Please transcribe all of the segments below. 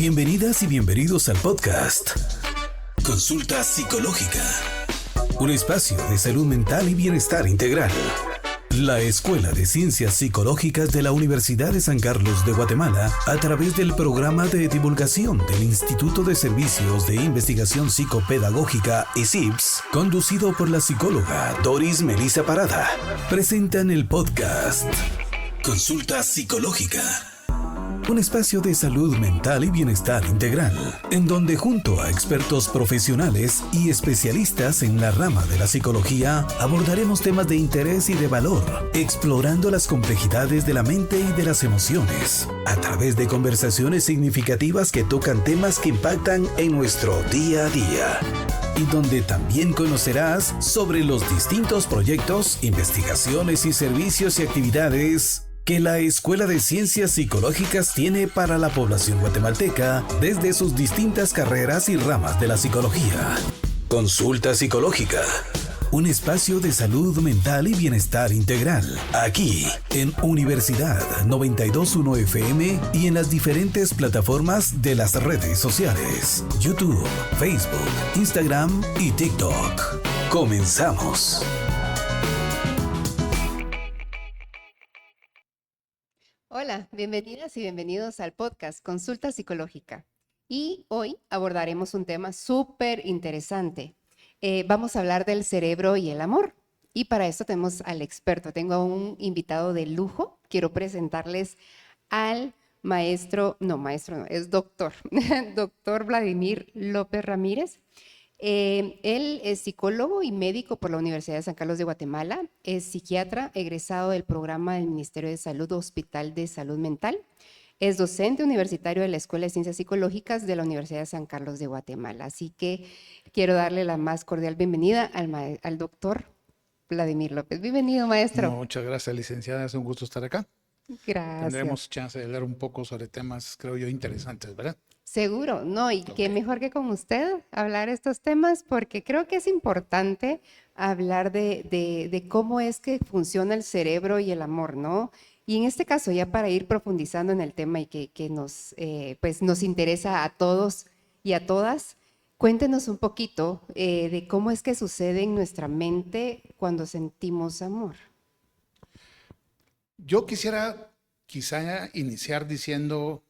Bienvenidas y bienvenidos al podcast Consulta Psicológica, un espacio de salud mental y bienestar integral. La Escuela de Ciencias Psicológicas de la Universidad de San Carlos de Guatemala, a través del programa de divulgación del Instituto de Servicios de Investigación Psicopedagógica ISIPS, conducido por la psicóloga Doris Melissa Parada, presentan el podcast Consulta Psicológica, un espacio de salud mental y bienestar integral, en donde junto a expertos profesionales y especialistas en la rama de la psicología, abordaremos temas de interés y de valor, explorando las complejidades de la mente y de las emociones, a través de conversaciones significativas que tocan temas que impactan en nuestro día a día, y donde también conocerás sobre los distintos proyectos, investigaciones y servicios y actividades que la Escuela de Ciencias Psicológicas tiene para la población guatemalteca desde sus distintas carreras y ramas de la psicología. Consulta Psicológica, un espacio de salud mental y bienestar integral, aquí en Universidad 92.1 FM y en las diferentes plataformas de las redes sociales, YouTube, Facebook, Instagram y TikTok. Comenzamos. Hola, bienvenidas y bienvenidos al podcast Consulta Psicológica. Y hoy abordaremos un tema súper interesante. Vamos a hablar del cerebro y el amor. Y para esto tenemos al experto. Tengo a un invitado de lujo. Quiero presentarles al doctor, doctor Vladimir López Ramírez. Él es psicólogo y médico por la Universidad de San Carlos de Guatemala, es psiquiatra egresado del programa del Ministerio de Salud Hospital de Salud Mental, es docente universitario de la Escuela de Ciencias Psicológicas de la Universidad de San Carlos de Guatemala. Así que quiero darle la más cordial bienvenida al doctor Vladimir López. Bienvenido, maestro. Muchas gracias, licenciada. Es un gusto estar acá. Gracias. Tendremos chance de hablar un poco sobre temas, creo yo, interesantes, ¿verdad? Seguro, no, y qué mejor que con usted hablar estos temas, porque creo que es importante hablar de cómo es que funciona el cerebro y el amor, ¿no? Y en este caso, ya para ir profundizando en el tema y que nos interesa a todos y a todas, cuéntenos un poquito de cómo es que sucede en nuestra mente cuando sentimos amor. Yo quisiera iniciar diciendo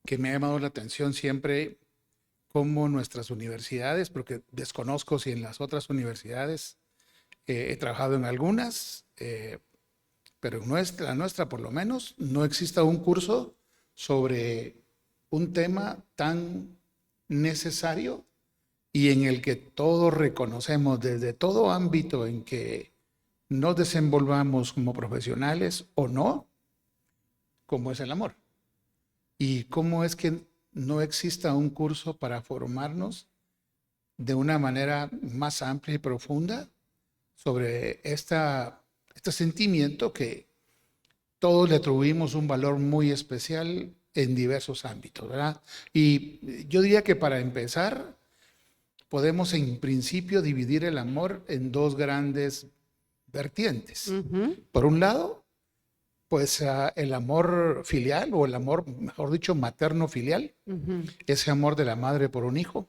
que me ha llamado la atención siempre cómo nuestras universidades, porque desconozco si en las otras universidades he trabajado en algunas, pero en la nuestra por lo menos no exista un curso sobre un tema tan necesario y en el que todos reconocemos desde todo ámbito en que nos desenvolvamos como profesionales o no, como es el amor. Y cómo es que no exista un curso para formarnos de una manera más amplia y profunda sobre este sentimiento que todos le atribuimos un valor muy especial en diversos ámbitos, ¿verdad? Y yo diría que para empezar, podemos en principio dividir el amor en dos grandes vertientes. Uh-huh. Por un lado, pues el amor filial, o el amor, mejor dicho, materno-filial, uh-huh. Ese amor de la madre por un hijo,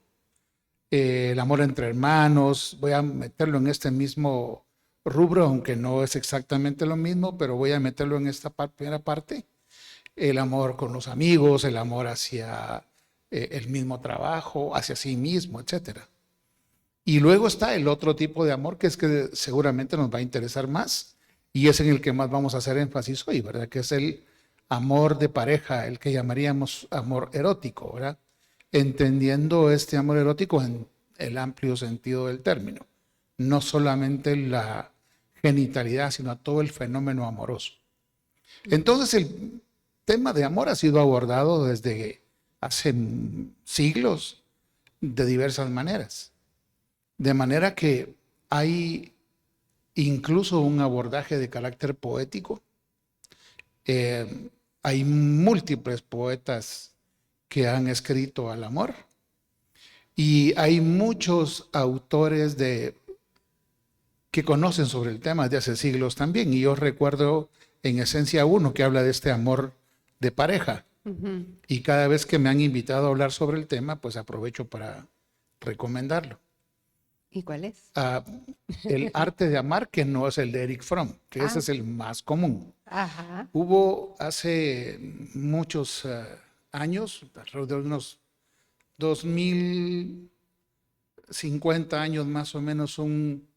el amor entre hermanos, voy a meterlo en este mismo rubro, aunque no es exactamente lo mismo, pero voy a meterlo en esta primera parte, el amor con los amigos, el amor hacia el mismo trabajo, hacia sí mismo, etc. Y luego está el otro tipo de amor, que es que seguramente nos va a interesar más, y es en el que más vamos a hacer énfasis hoy, ¿verdad? Que es el amor de pareja, el que llamaríamos amor erótico, ¿verdad? Entendiendo este amor erótico en el amplio sentido del término. No solamente la genitalidad, sino todo el fenómeno amoroso. Entonces el tema de amor ha sido abordado desde hace siglos de diversas maneras. De manera que hay incluso un abordaje de carácter poético. Hay múltiples poetas que han escrito al amor y hay muchos autores que conocen sobre el tema de hace siglos también. Y yo recuerdo en Esencia 1 que habla de este amor de pareja. Ujú. Y cada vez que me han invitado a hablar sobre el tema, pues aprovecho para recomendarlo. ¿Y cuál es? El arte de amar, que no es el de Eric Fromm, que ese Ah, es el más común. ajá. Hubo hace muchos años, alrededor de unos 2050 años más o menos, un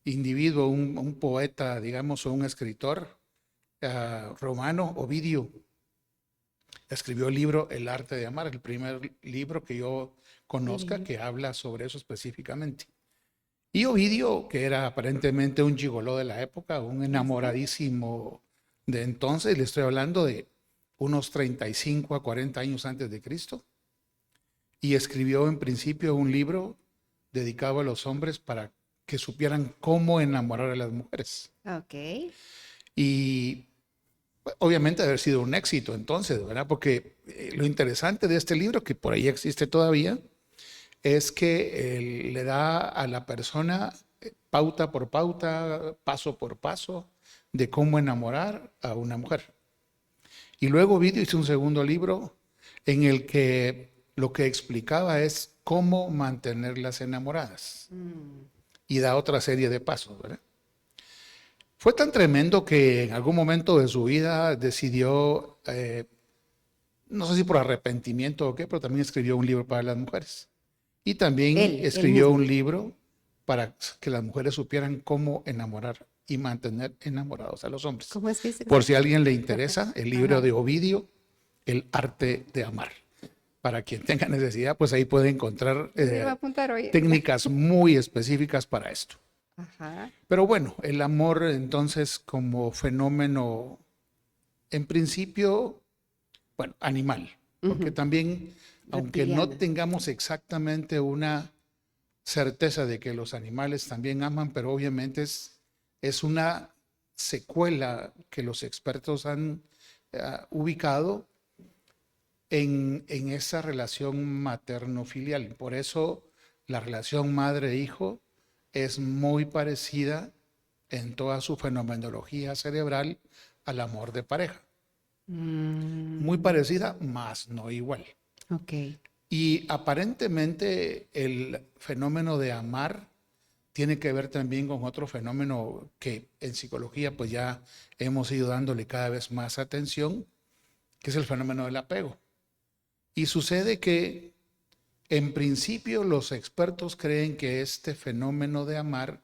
individuo, un poeta, digamos, o un escritor romano, Ovidio, escribió el libro El arte de amar, el primer libro que yo conozca Ujú. que habla sobre eso específicamente. Y Ovidio, que era aparentemente un gigoló de la época, un ¿Ah, sí? enamoradísimo de entonces, le estoy hablando de unos 35 a 40 años antes de Cristo, y escribió en principio un libro dedicado a los hombres para que supieran cómo enamorar a las mujeres. Ok. Y obviamente haber sido un éxito entonces, ¿verdad? Porque lo interesante de este libro, que por ahí existe todavía, es que le da a la persona pauta por pauta, paso por paso, de cómo enamorar a una mujer. Y luego Ovidio hizo un segundo libro en el que lo que explicaba es cómo mantenerlas enamoradas. Mm. Y da otra serie de pasos, ¿verdad? Fue tan tremendo que en algún momento de su vida decidió, no sé si por arrepentimiento o qué, pero también escribió un libro para las mujeres. Y también Él escribió mismo. un libro para que las mujeres supieran cómo enamorar y mantener enamorados a los hombres. ¿Cómo es que se Por llama? si a alguien le interesa, el libro Ajá. de Ovidio, El arte de amar. Para quien tenga necesidad, pues ahí puede encontrar Me va a apuntar hoy. técnicas muy específicas para esto. Ajá. Pero bueno, el amor entonces como fenómeno, en principio, bueno, animal, porque Ujú. también, aunque no Reptiliana. tengamos exactamente una certeza de que los animales también aman, pero obviamente es una secuela que los expertos han ubicado en esa relación materno-filial. Por eso la relación madre-hijo es muy parecida en toda su fenomenología cerebral al amor de pareja. Muy Mm, parecida, más no igual. ok. Y aparentemente el fenómeno de amar tiene que ver también con otro fenómeno que en psicología pues ya hemos ido dándole cada vez más atención, que es el fenómeno del apego. Y sucede que en principio los expertos creen que este fenómeno de amar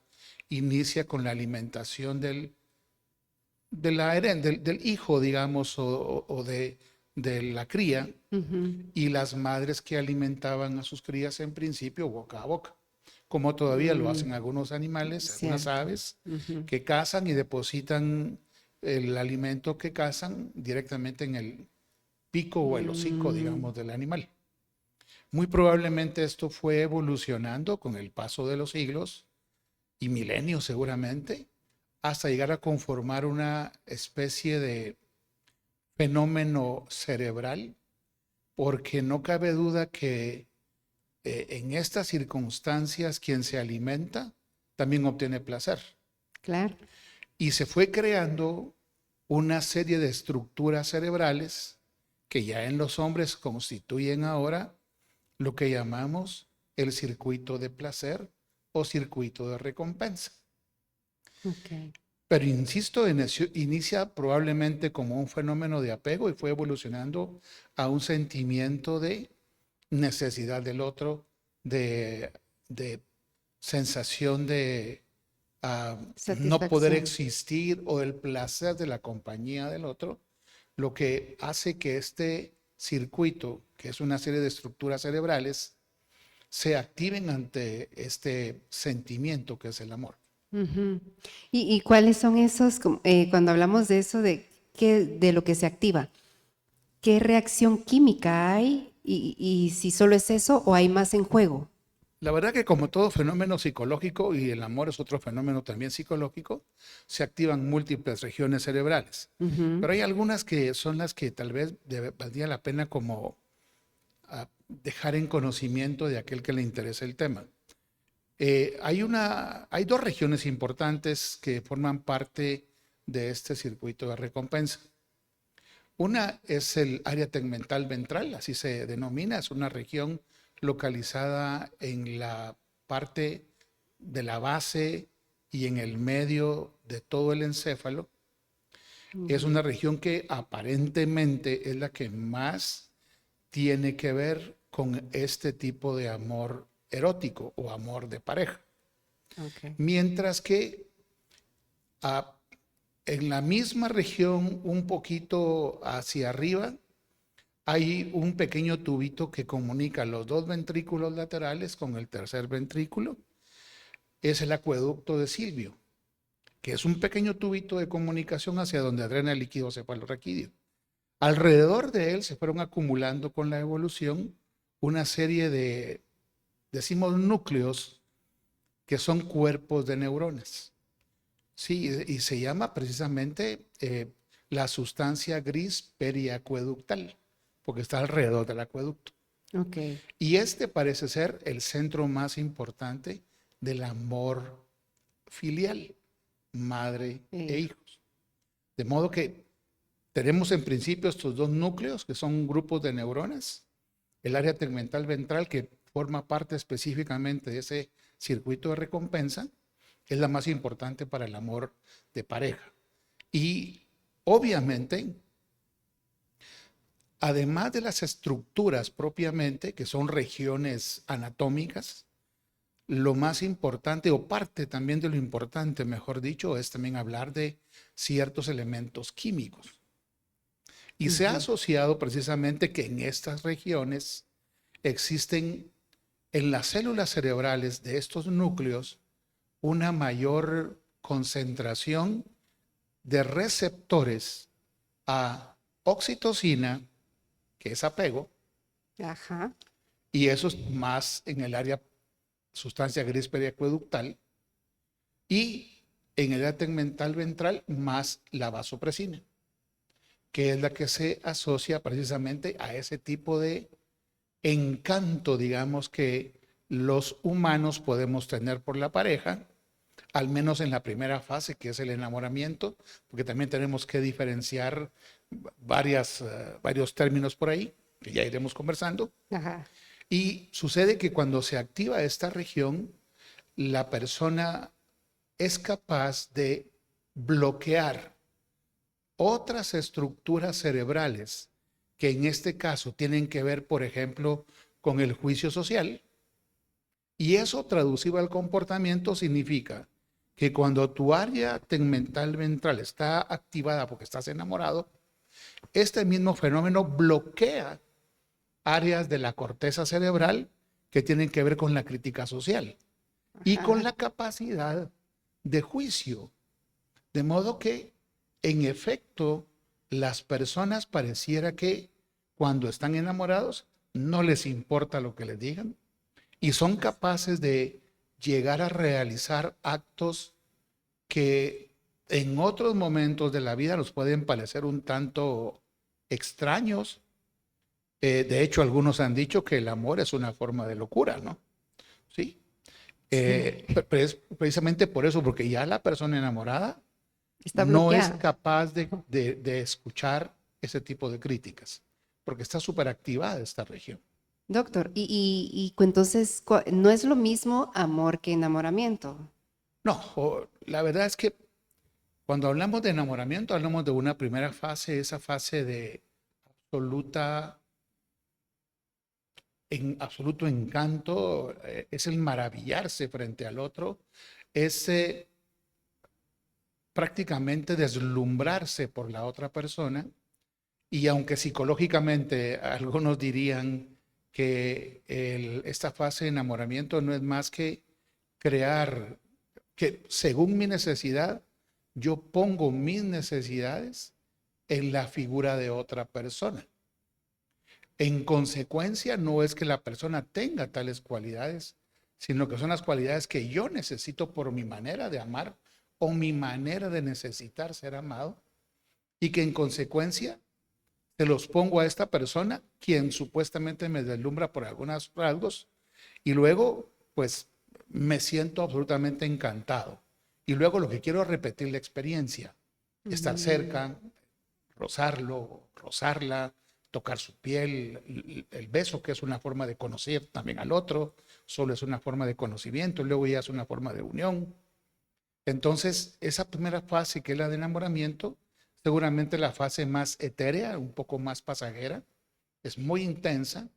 inicia con la alimentación del hijo, digamos, o de la cría, Ujú. y las madres que alimentaban a sus crías en principio boca a boca, como todavía lo Mm, hacen algunos animales, algunas cierto. aves, Ujú. que cazan y depositan el alimento que cazan directamente en el pico o el hocico, Mm, digamos, del animal. Muy probablemente esto fue evolucionando con el paso de los siglos y milenios seguramente, hasta llegar a conformar una especie de fenómeno cerebral, porque no cabe duda que en estas circunstancias quien se alimenta también obtiene placer. claro. Y se fue creando una serie de estructuras cerebrales que ya en los hombres constituyen ahora lo que llamamos el circuito de placer o circuito de recompensa. Ok. Pero insisto, inicia probablemente como un fenómeno de apego y fue evolucionando a un sentimiento de necesidad del otro, de sensación de no poder Satisfacción. existir o el placer de la compañía del otro, lo que hace que este circuito, que es una serie de estructuras cerebrales, se activen ante este sentimiento que es el amor. Ujú. ¿Y cuáles son esos, cuando hablamos de eso, de lo que se activa? ¿Qué reacción química hay? Y si solo es eso o hay más en juego. La verdad que como todo fenómeno psicológico, y el amor es otro fenómeno también psicológico, se activan múltiples regiones cerebrales. Ujú. Pero hay algunas que son las que tal vez valdría la pena como dejar en conocimiento de aquel que le interese el tema. Hay dos regiones importantes que forman parte de este circuito de recompensa. Una es el área tegmental ventral, así se denomina, es una región localizada en la parte de la base y en el medio de todo el encéfalo. Es una región que aparentemente es la que más tiene que ver con este tipo de amor erótico o amor de pareja. Okay. Mientras que en la misma región, un poquito hacia arriba, hay un pequeño tubito que comunica los dos ventrículos laterales con el tercer ventrículo. Es el acueducto de Silvio, que es un pequeño tubito de comunicación hacia donde drena el líquido cefalorraquídeo. Alrededor de él se fueron acumulando con la evolución una serie de, decimos, núcleos que son cuerpos de neuronas. Sí, y se llama precisamente la sustancia gris periacueductal, porque está alrededor del acueducto. Okay. Y este parece ser el centro más importante del amor filial, madre e hijos. De modo que tenemos en principio estos dos núcleos, que son grupos de neuronas, el área tegmental ventral, que forma parte específicamente de ese circuito de recompensa, es la más importante para el amor de pareja. Y obviamente, además de las estructuras propiamente, que son regiones anatómicas, lo más importante, o parte también de lo importante, mejor dicho, es también hablar de ciertos elementos químicos. Y se ha asociado precisamente que en estas regiones existen en las células cerebrales de estos núcleos una mayor concentración de receptores a oxitocina, que es apego, Ajá. y eso es más en el área sustancia gris periacueductal, y en el área tegmental ventral más la vasopresina, que es la que se asocia precisamente a ese tipo de encanto, digamos, que los humanos podemos tener por la pareja, al menos en la primera fase, que es el enamoramiento, porque también tenemos que diferenciar varios términos por ahí, que ya iremos conversando. Ajá. Y sucede que cuando se activa esta región, la persona es capaz de bloquear otras estructuras cerebrales que en este caso tienen que ver, por ejemplo, con el juicio social. Y eso traducido al comportamiento significa que cuando tu área tegmental ventral está activada porque estás enamorado, este mismo fenómeno bloquea áreas de la corteza cerebral que tienen que ver con la crítica social y con la capacidad de juicio. De modo que, en efecto, las personas pareciera que cuando están enamorados no les importa lo que les digan y son capaces de llegar a realizar actos que en otros momentos de la vida nos pueden parecer un tanto extraños. De hecho, algunos han dicho que el amor es una forma de locura, ¿no? Sí. Pero es precisamente por eso, porque ya la persona enamorada Está no es bloqueada. capaz de escuchar ese tipo de críticas, porque está súper activada esta región. Doctor, entonces, ¿no es lo mismo amor que enamoramiento? No, la verdad es que cuando hablamos de enamoramiento, hablamos de una primera fase, esa fase de absoluto encanto, es el maravillarse frente al otro, es prácticamente deslumbrarse por la otra persona, y aunque psicológicamente algunos dirían que esta fase de enamoramiento no es más que crear, que según mi necesidad, yo pongo mis necesidades en la figura de otra persona. En consecuencia, no es que la persona tenga tales cualidades, sino que son las cualidades que yo necesito por mi manera de amar o mi manera de necesitar ser amado, y que en consecuencia se los pongo a esta persona, quien supuestamente me deslumbra por algunos rasgos, y luego pues me siento absolutamente encantado. Y luego lo que quiero es repetir la experiencia, estar cerca, rozarlo, rozarla, tocar su piel, el beso, que es una forma de conocer también al otro, solo es una forma de conocimiento, luego ya es una forma de unión. Entonces, esa primera fase, que es la de enamoramiento, seguramente la fase más etérea, un poco más pasajera, es muy intensa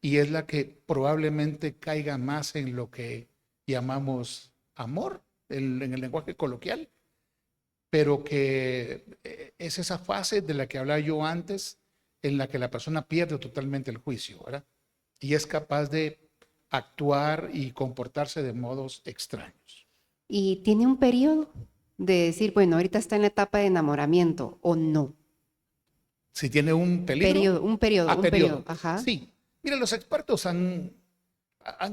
y es la que probablemente caiga más en lo que llamamos amor, en el lenguaje coloquial, pero que es esa fase de la que hablaba yo antes, en la que la persona pierde totalmente el juicio, ¿verdad? Y es capaz de actuar y comportarse de modos extraños. Y tiene un periodo de decir, bueno, ahorita está en la etapa de enamoramiento o no. Si tiene un peligro. Un periodo, ajá. Sí. Mira, los expertos han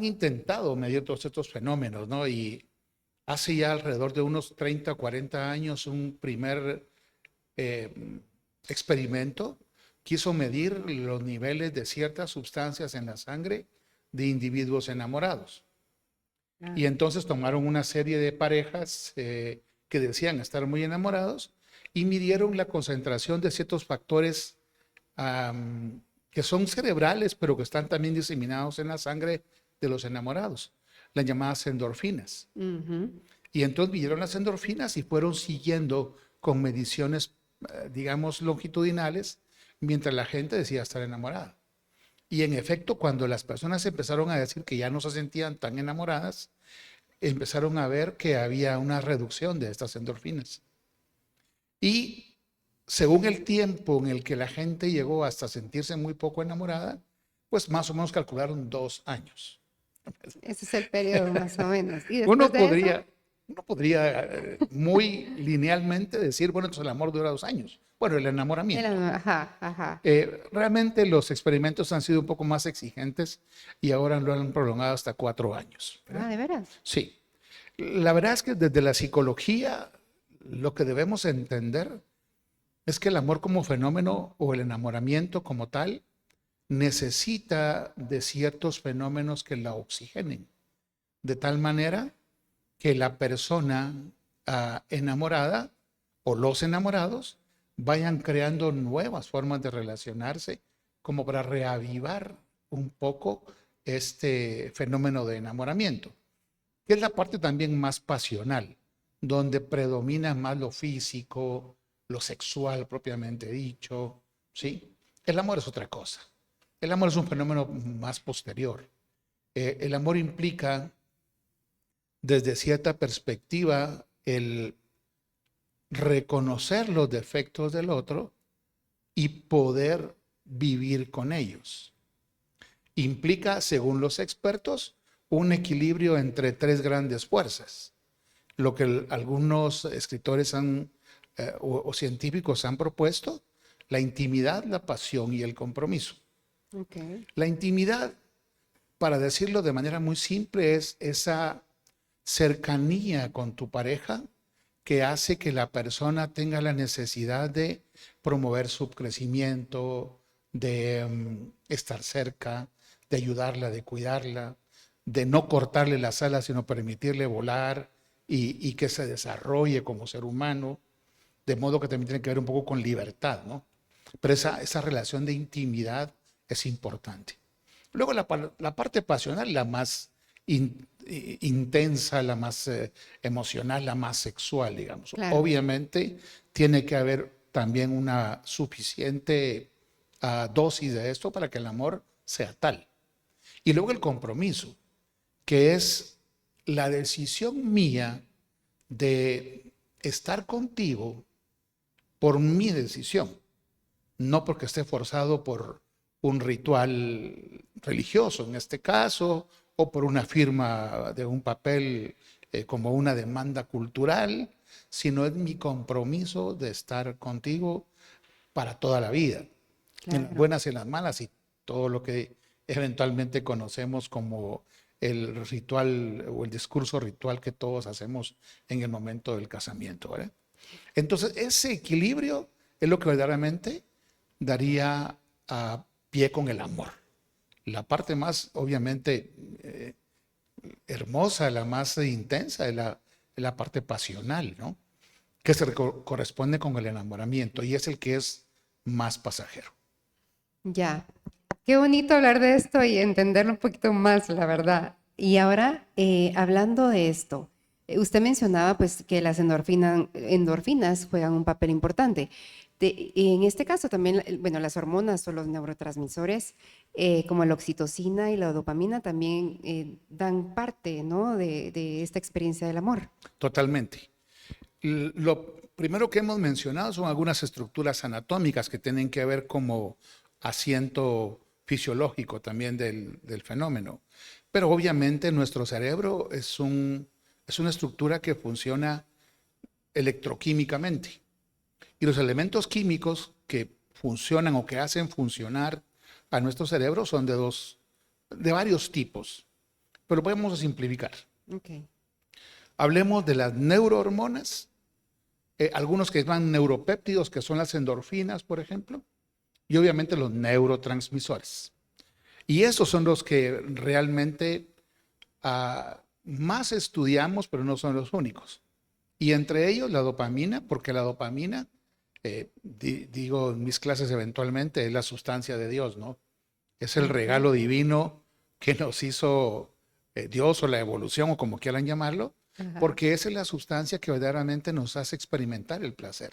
intentado medir todos estos fenómenos, ¿no? Y hace ya alrededor de unos 30, 40 años, un primer experimento quiso medir los niveles de ciertas sustancias en la sangre de individuos enamorados. Y entonces tomaron una serie de parejas que decían estar muy enamorados y midieron la concentración de ciertos factores que son cerebrales, pero que están también diseminados en la sangre de los enamorados, las llamadas endorfinas. Y entonces midieron las endorfinas y fueron siguiendo con mediciones, digamos, longitudinales, mientras la gente decía estar enamorada. Y en efecto, cuando las personas empezaron a decir que ya no se sentían tan enamoradas, empezaron a ver que había una reducción de estas endorfinas. Y según el tiempo en el que la gente llegó hasta sentirse muy poco enamorada, pues más o menos calcularon 2 años. Ese es el periodo más o menos. ¿Y uno podría muy linealmente decir, bueno, entonces el amor dura 2 años. Bueno, el enamoramiento. Ajá. Realmente los experimentos han sido un poco más exigentes y ahora lo han prolongado hasta 4 años. ¿verdad? ¿De veras? Sí. La verdad es que desde la psicología lo que debemos entender es que el amor como fenómeno o el enamoramiento como tal necesita de ciertos fenómenos que la oxigenen, de tal manera que la persona enamorada o los enamorados vayan creando nuevas formas de relacionarse como para reavivar un poco este fenómeno de enamoramiento, que es la parte también más pasional, donde predomina más lo físico, lo sexual propiamente dicho, ¿sí? El amor es otra cosa. El amor es un fenómeno más posterior. El amor implica, desde cierta perspectiva, el reconocer los defectos del otro y poder vivir con ellos. Implica, según los expertos, un equilibrio entre 3 grandes fuerzas. Lo que algunos escritores o científicos han propuesto: la intimidad, la pasión y el compromiso. Okay. La intimidad, para decirlo de manera muy simple, es esa cercanía con tu pareja que hace que la persona tenga la necesidad de promover su crecimiento, de estar cerca, de ayudarla, de cuidarla, de no cortarle las alas, sino permitirle volar y que se desarrolle como ser humano, de modo que también tiene que ver un poco con libertad, ¿no? Pero esa relación de intimidad es importante. Luego la parte pasional, la más intensa, la más emocional, la más sexual, digamos. Claro. Obviamente tiene que haber también una suficiente dosis de esto para que el amor sea tal. Y luego el compromiso, que es la decisión mía de estar contigo por mi decisión, no porque esté forzado por un ritual religioso en este caso, o por una firma de un papel como una demanda cultural, sino es mi compromiso de estar contigo para toda la vida, claro, en las buenas y en las malas, y todo lo que eventualmente conocemos como el ritual o el discurso ritual que todos hacemos en el momento del casamiento, ¿verdad? Entonces, ese equilibrio es lo que verdaderamente daría pie con el amor. La parte más, obviamente, hermosa, la más intensa es la parte pasional, ¿no? que se corresponde con el enamoramiento y es el que es más pasajero. Ya, qué bonito hablar de esto y entenderlo un poquito más, la verdad. Y ahora, hablando de esto, usted mencionaba pues que las endorfinas juegan un papel importante. En este caso también, bueno, las hormonas o los neurotransmisores, como la oxitocina y la dopamina, también dan parte, ¿no? de esta experiencia del amor. Totalmente. Lo primero que hemos mencionado son algunas estructuras anatómicas que tienen que ver como asiento fisiológico también del fenómeno. Pero obviamente nuestro cerebro es una estructura que funciona electroquímicamente. Y los elementos químicos que funcionan o que hacen funcionar a nuestro cerebro son de varios tipos. Pero podemos simplificar. Okay. Hablemos de las neurohormonas, algunos que llaman neuropéptidos, que son las endorfinas, por ejemplo, y obviamente los neurotransmisores. Y esos son los que realmente más estudiamos, pero no son los únicos. Y entre ellos la dopamina, porque la dopamina, digo en mis clases eventualmente, es la sustancia de Dios, ¿no? Es el regalo divino que nos hizo Dios o la evolución o como quieran llamarlo, porque esa es la sustancia que verdaderamente nos hace experimentar el placer.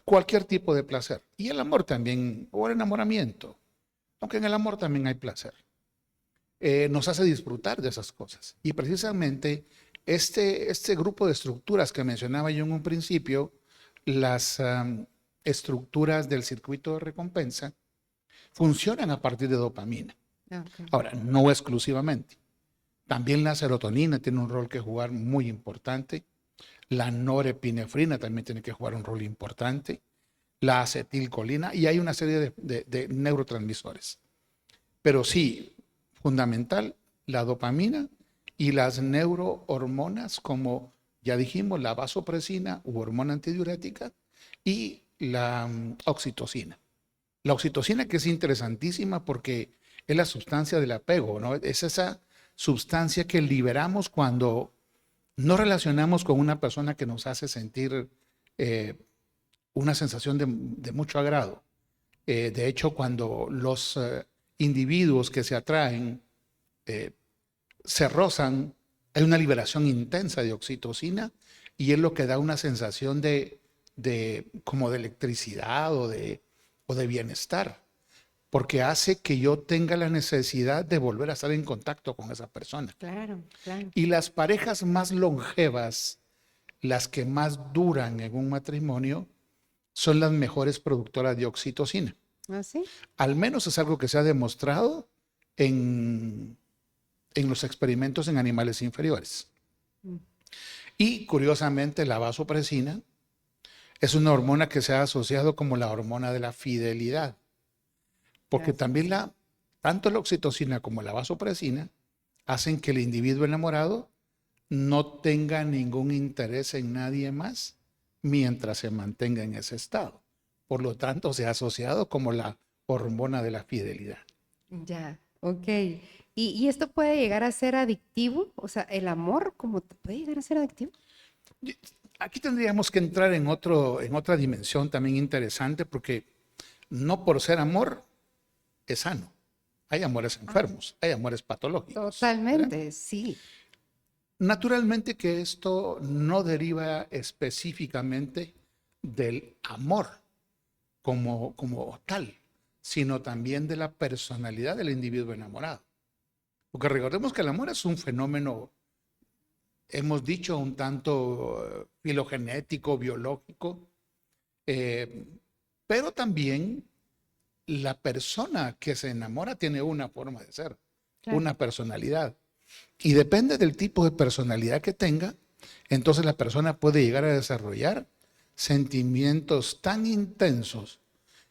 Cualquier tipo de placer. Y el amor también, o el enamoramiento. Aunque en el amor también hay placer. Nos hace disfrutar de esas cosas. Y precisamente este grupo de estructuras que mencionaba yo en un principio, las estructuras del circuito de recompensa, funcionan a partir de dopamina. Okay. Ahora, no exclusivamente. También la serotonina tiene un rol que jugar muy importante. La norepinefrina también tiene que jugar un rol importante. La acetilcolina y hay una serie de neurotransmisores. Pero sí, fundamental, la dopamina y las neurohormonas como ya dijimos, la vasopresina u hormona antidiurética y la oxitocina. La oxitocina que es interesantísima porque es la sustancia del apego, ¿no? Es esa sustancia que liberamos cuando nos relacionamos con una persona que nos hace sentir una sensación de mucho agrado. De hecho, cuando los individuos que se atraen se rozan, hay una liberación intensa de oxitocina y es lo que da una sensación como de electricidad o de bienestar, porque hace que yo tenga la necesidad de volver a estar en contacto con esa persona. Claro, claro. Y las parejas más longevas, las que más duran en un matrimonio, son las mejores productoras de oxitocina. ¿Ah, sí? Al menos es algo que se ha demostrado en los experimentos en animales inferiores. Y curiosamente la vasopresina es una hormona que se ha asociado como la hormona de la fidelidad. Porque también tanto la oxitocina como la vasopresina hacen que el individuo enamorado no tenga ningún interés en nadie más mientras se mantenga en ese estado. Por lo tanto, se ha asociado como la hormona de la fidelidad. Ya, ok. ¿Y esto puede llegar a ser adictivo? O sea, ¿el amor puede llegar a ser adictivo? Aquí tendríamos que entrar en otra dimensión también interesante, porque no por ser amor es sano. Hay amores enfermos, hay amores patológicos. Totalmente, ¿verdad? sí. Naturalmente que esto no deriva específicamente del amor como tal, sino también de la personalidad del individuo enamorado. Porque recordemos que el amor es un fenómeno, hemos dicho, un tanto filogenético, biológico, pero también la persona que se enamora tiene una forma de ser, claro, una personalidad. Y depende del tipo de personalidad que tenga, entonces la persona puede llegar a desarrollar sentimientos tan intensos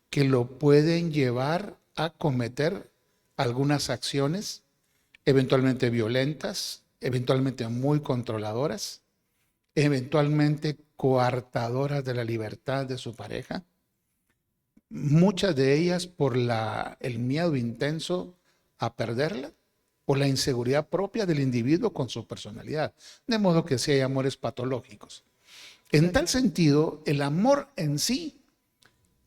que lo pueden llevar a cometer algunas acciones eventualmente violentas, eventualmente muy controladoras, eventualmente coartadoras de la libertad de su pareja, muchas de ellas por el miedo intenso a perderla o la inseguridad propia del individuo con su personalidad, de modo que sí hay amores patológicos. En tal sentido, el amor en sí,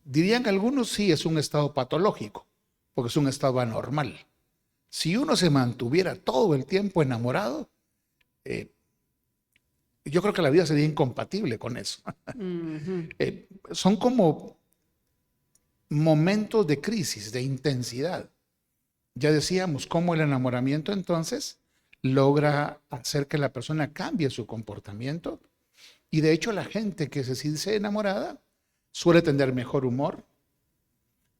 dirían algunos, sí es un estado patológico, porque es un estado anormal. Si uno se mantuviera todo el tiempo enamorado, yo creo que la vida sería incompatible con eso. Son como momentos de crisis, de intensidad. Ya decíamos cómo el enamoramiento entonces logra hacer que la persona cambie su comportamiento, y de hecho la gente que se siente enamorada suele tener mejor humor,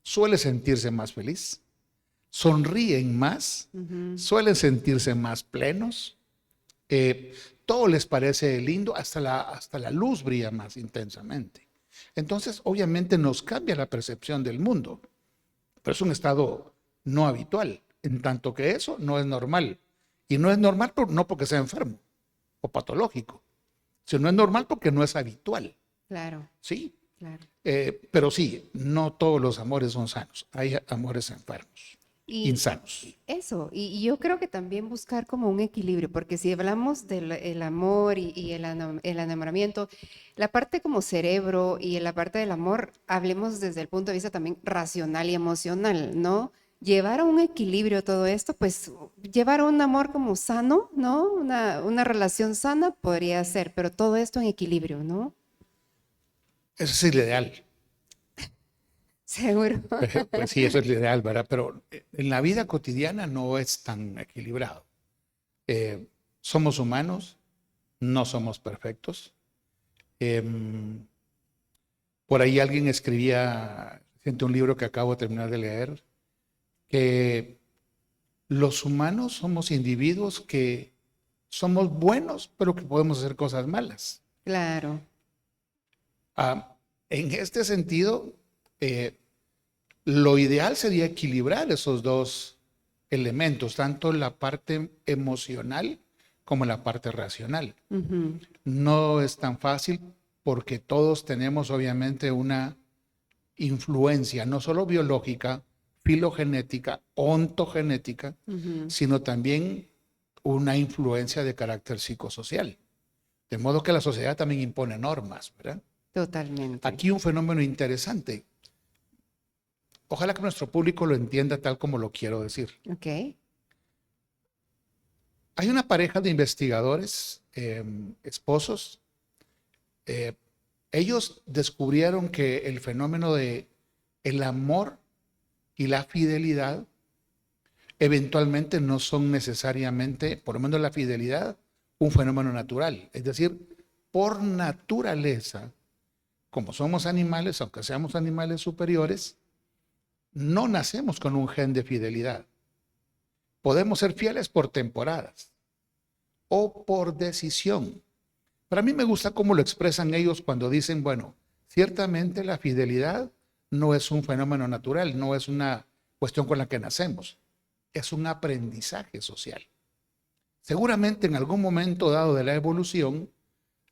suele sentirse más feliz, sonríen más, suelen sentirse más plenos, todo les parece lindo, hasta la luz brilla más intensamente. Entonces, obviamente nos cambia la percepción del mundo, pero es un estado no habitual, en tanto que eso no es normal. Y no es normal no porque sea enfermo o patológico, sino es normal porque no es habitual. Claro. Sí. Claro. Pero sí, no todos los amores son sanos. Hay amores enfermos, insanos. Eso, y yo creo que también buscar como un equilibrio, porque si hablamos del amor y el enamoramiento, la parte como cerebro y la parte del amor, hablemos desde el punto de vista también racional y emocional, ¿no? Llevar a un equilibrio todo esto, pues llevar a un amor como sano, ¿no? Una relación sana podría ser, pero todo esto en equilibrio, ¿no? Ese es el ideal. Seguro. Pues sí, eso es el ideal, ¿verdad? Pero en la vida cotidiana no es tan equilibrado. Somos humanos, no somos perfectos. Por ahí alguien escribía, en un libro que acabo de terminar de leer, que los humanos somos individuos que somos buenos, pero que podemos hacer cosas malas. Claro. En este sentido, lo ideal sería equilibrar esos dos elementos, tanto la parte emocional como la parte racional. No es tan fácil porque todos tenemos obviamente una influencia, no solo biológica, filogenética, ontogenética, sino también una influencia de carácter psicosocial. De modo que la sociedad también impone normas, ¿verdad? Totalmente. Aquí un fenómeno interesante. Ojalá que nuestro público lo entienda tal como lo quiero decir. Ok. Hay una pareja de investigadores, esposos. Ellos descubrieron que el fenómeno de el amor y la fidelidad eventualmente no son necesariamente, por lo menos la fidelidad, un fenómeno natural. Es decir, por naturaleza, como somos animales, aunque seamos animales superiores, no nacemos con un gen de fidelidad. Podemos ser fieles por temporadas o por decisión. Para mí me gusta cómo lo expresan ellos cuando dicen, bueno, ciertamente la fidelidad no es un fenómeno natural, no es una cuestión con la que nacemos, es un aprendizaje social. Seguramente en algún momento dado de la evolución,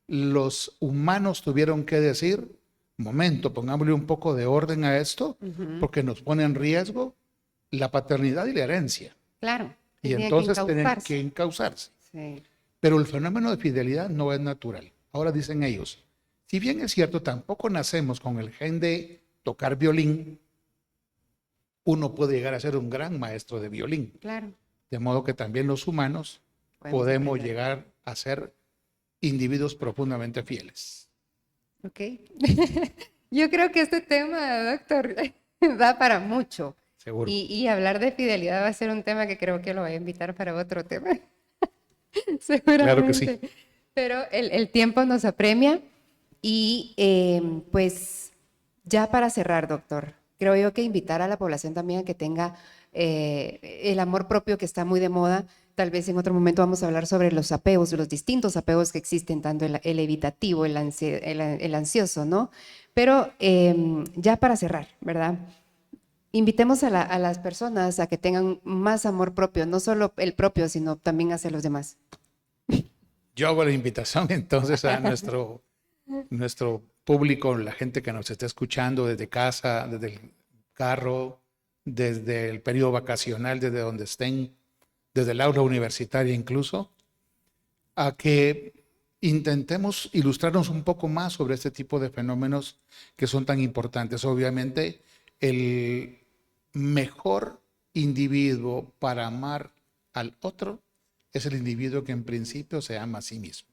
los humanos tuvieron que decir, momento, pongámosle un poco de orden a esto, porque nos pone en riesgo la paternidad y la herencia. Claro. Y entonces tienen que encauzarse. Sí. Pero el fenómeno de fidelidad no es natural. Ahora dicen ellos, si bien es cierto, tampoco nacemos con el gen de tocar violín, uno puede llegar a ser un gran maestro de violín. Claro. De modo que también los humanos podemos llegar a ser individuos profundamente fieles. Ok. Yo creo que este tema, doctor, da para mucho. Seguro. Y hablar de fidelidad va a ser un tema que creo que lo voy a invitar para otro tema. Seguramente. Claro que sí. Pero el tiempo nos apremia y pues ya para cerrar, doctor, creo yo que invitar a la población también a que tenga el amor propio que está muy de moda. Tal vez en otro momento vamos a hablar sobre los apegos, los distintos apegos que existen, tanto el evitativo, el ansioso, ¿no? Pero ya para cerrar, ¿verdad? Invitemos a las personas a que tengan más amor propio, no solo el propio, sino también hacia los demás. Yo hago la invitación entonces a nuestro público, la gente que nos está escuchando desde casa, desde el carro, desde el periodo vacacional, desde donde estén, desde el aula universitaria incluso, a que intentemos ilustrarnos un poco más sobre este tipo de fenómenos que son tan importantes. Obviamente, el mejor individuo para amar al otro es el individuo que en principio se ama a sí mismo.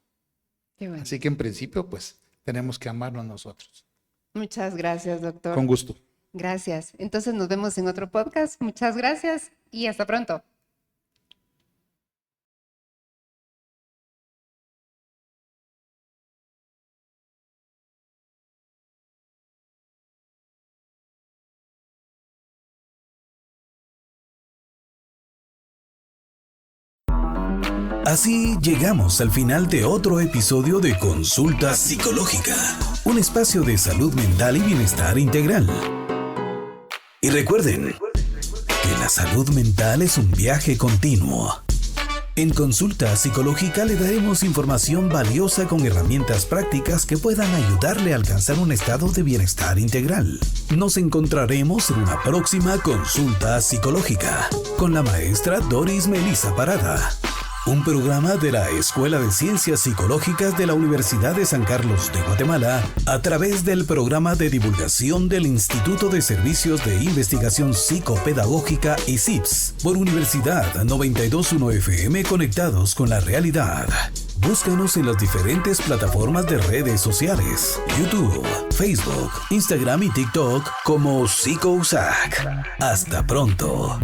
Qué bueno. Así que en principio, pues, tenemos que amarnos nosotros. Muchas gracias, doctor. Con gusto. Gracias. Entonces nos vemos en otro podcast. Muchas gracias y hasta pronto. Así llegamos al final de otro episodio de Consulta Psicológica, un espacio de salud mental y bienestar integral. Y recuerden que la salud mental es un viaje continuo. En Consulta Psicológica le daremos información valiosa con herramientas prácticas que puedan ayudarle a alcanzar un estado de bienestar integral. Nos encontraremos en una próxima Consulta Psicológica con la maestra Doris Melissa Parada. Un programa de la Escuela de Ciencias Psicológicas de la Universidad de San Carlos de Guatemala a través del programa de divulgación del Instituto de Servicios de Investigación Psicopedagógica ICIPS por Universidad 92.1 FM, conectados con la realidad. Búscanos en las diferentes plataformas de redes sociales, YouTube, Facebook, Instagram y TikTok como PsicoUSAC. Hasta pronto.